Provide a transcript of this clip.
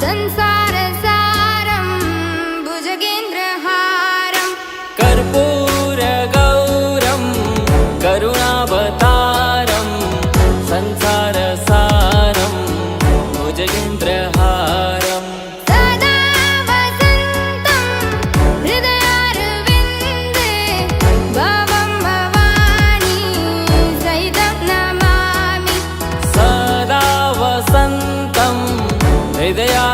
संसारसारं भुजगेन्द्रहारं कर्पूरगौरं करुणावतारं संसारसारं भुजगेन्द्रहारं सदा वसन्तं हृदयारविन्दे भवं भवानी सहितं नमामि सदा वसन्तं हृदया